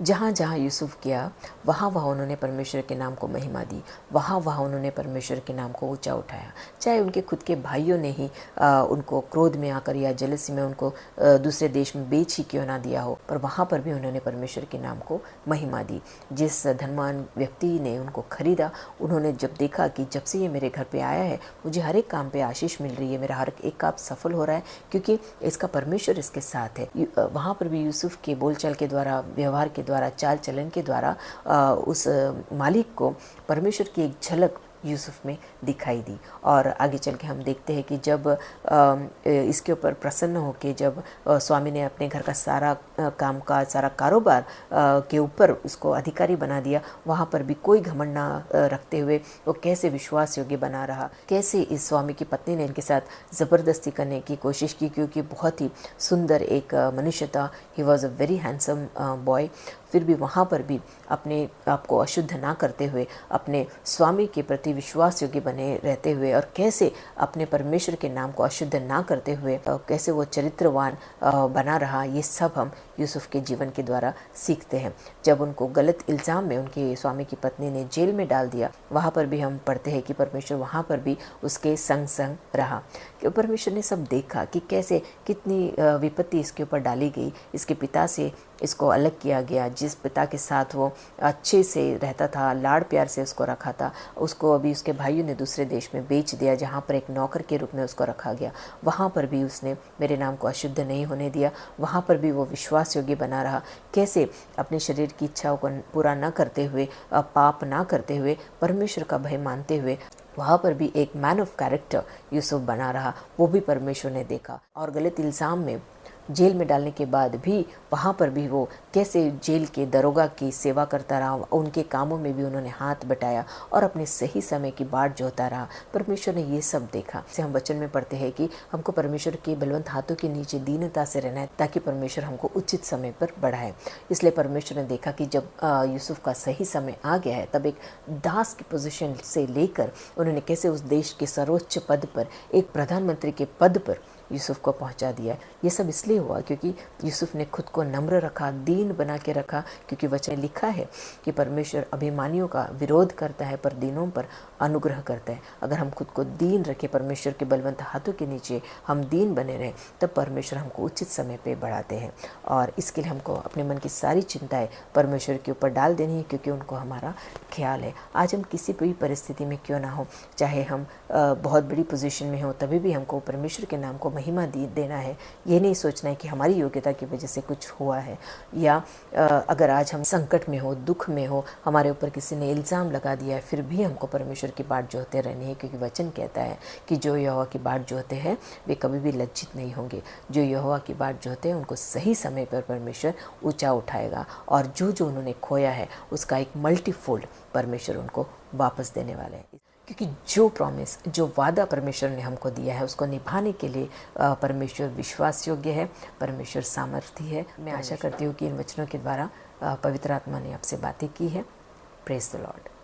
जहाँ जहाँ यूसुफ गया वहाँ वहाँ उन्होंने परमेश्वर के नाम को महिमा दी, वहाँ वहाँ उन्होंने परमेश्वर के नाम को ऊंचा उठाया। चाहे उनके खुद के भाइयों ने ही उनको क्रोध में आकर या जलसी में उनको दूसरे देश में बेच ही क्यों ना दिया हो, पर वहाँ पर भी उन्होंने परमेश्वर के नाम को महिमा दी। जिस धनवान व्यक्ति ने उनको खरीदा, उन्होंने जब देखा कि जब से ये मेरे घर पे आया है मुझे हर एक काम पे आशीष मिल रही है, मेरा हर एक काम सफल हो रहा है क्योंकि इसका परमेश्वर इसके साथ है। वहाँ पर भी यूसुफ के बोलचाल के द्वारा, व्यवहार के द्वारा, चाल चलन के द्वारा उस मालिक को परमेश्वर की एक झलक यूसुफ में दिखाई दी। और आगे चल के हम देखते हैं कि जब इसके ऊपर प्रसन्न होकर जब स्वामी ने अपने घर का सारा काम का सारा कारोबार के ऊपर उसको अधिकारी बना दिया, वहाँ पर भी कोई घमंड ना रखते हुए वो कैसे विश्वास योग्य बना रहा, कैसे इस स्वामी की पत्नी ने इनके साथ ज़बरदस्ती करने की कोशिश की क्योंकि बहुत ही सुंदर एक मनुष्य था। He was a very handsome boy. फिर भी वहाँ पर भी अपने आप को अशुद्ध ना करते हुए अपने स्वामी के प्रति विश्वास योग्य बने रहते हुए और कैसे अपने परमेश्वर के नाम को अशुद्ध ना करते हुए कैसे वो चरित्रवान बना रहा, ये सब हम यूसुफ के जीवन के द्वारा सीखते हैं। जब उनको गलत इल्ज़ाम में उनके स्वामी की पत्नी ने जेल में डाल दिया, वहाँ पर भी हम पढ़ते हैं कि परमेश्वर वहाँ पर भी उसके संग संग रहा। कि परमेश्वर ने सब देखा कि कैसे कितनी विपत्ति इसके ऊपर डाली गई, इसके पिता से इसको अलग किया गया, जिस पिता के साथ वो अच्छे से रहता था, लाड़ प्यार से उसको रखा था, उसको अभी उसके भाइयों ने दूसरे देश में बेच दिया जहाँ पर एक नौकर के रूप में उसको रखा गया। वहाँ पर भी उसने मेरे नाम को अशुद्ध नहीं होने दिया, वहाँ पर भी वो विश्वास योग्य बना रहा। कैसे अपने शरीर की इच्छाओं को पूरा न करते हुए, पाप ना करते हुए, परमेश्वर का भय मानते हुए वहाँ पर भी एक मैन ऑफ कैरेक्टर यूसुफ बना रहा, वो भी परमेश्वर ने देखा। और गलत इल्ज़ाम में जेल में डालने के बाद भी वहाँ पर भी वो कैसे जेल के दरोगा की सेवा करता रहा, उनके कामों में भी उन्होंने हाथ बटाया और अपने सही समय की बाट जोता रहा। परमेश्वर ने ये सब देखा। से हम वचन में पढ़ते हैं कि हमको परमेश्वर के बलवंत हाथों के नीचे दीनता से रहना है ताकि परमेश्वर हमको उचित समय पर बढ़ाए। इसलिए परमेश्वर ने देखा कि जब यूसुफ का सही समय आ गया है, तब एक दास की पोजीशन से लेकर उन्होंने कैसे उस देश के सर्वोच्च पद पर, एक प्रधानमंत्री के पद पर यूसुफ को पहुंचा दिया। ये सब इसलिए हुआ क्योंकि यूसुफ ने खुद को नम्र रखा, दीन बना के रखा, क्योंकि वचन लिखा है कि परमेश्वर अभिमानियों का विरोध करता है पर दीनों पर अनुग्रह करता है। अगर हम खुद को दीन रखें, परमेश्वर के बलवंत हाथों के नीचे हम दीन बने रहें, तब परमेश्वर हमको उचित समय पे बढ़ाते हैं। और इसके लिए हमको अपने मन की सारी चिंताएं परमेश्वर के ऊपर डाल देनी है क्योंकि उनको हमारा ख्याल है। आज हम किसी भी परिस्थिति में क्यों ना हो, चाहे हम बहुत बड़ी पोजीशन में हो, तभी भी हमको परमेश्वर के नाम को महिमा देना है। ये नहीं सोचना है कि हमारी योग्यता की वजह से कुछ हुआ है, या अगर आज हम संकट में हो, दुख में हो, हमारे ऊपर किसी ने इल्ज़ाम लगा दिया है, फिर भी हमको परमेश्वर की बाट जोहते रहनी है क्योंकि वचन कहता है कि जो यहोवा की बाट जोहते हैं वे कभी भी लज्जित नहीं होंगे। जो यहोवा की बाट जोहते हैं उनको सही समय पर परमेश्वर ऊंचा उठाएगा और जो जो उन्होंने खोया है उसका एक मल्टीफोल्ड परमेश्वर उनको वापस देने वाले हैं। क्योंकि जो प्रॉमिस, जो वादा परमेश्वर ने हमको दिया है उसको निभाने के लिए परमेश्वर विश्वास योग्य है, परमेश्वर सामर्थी है। मैं आशा करती हूँ कि इन वचनों के द्वारा पवित्र आत्मा ने आपसे बातें की है। Praise the Lord.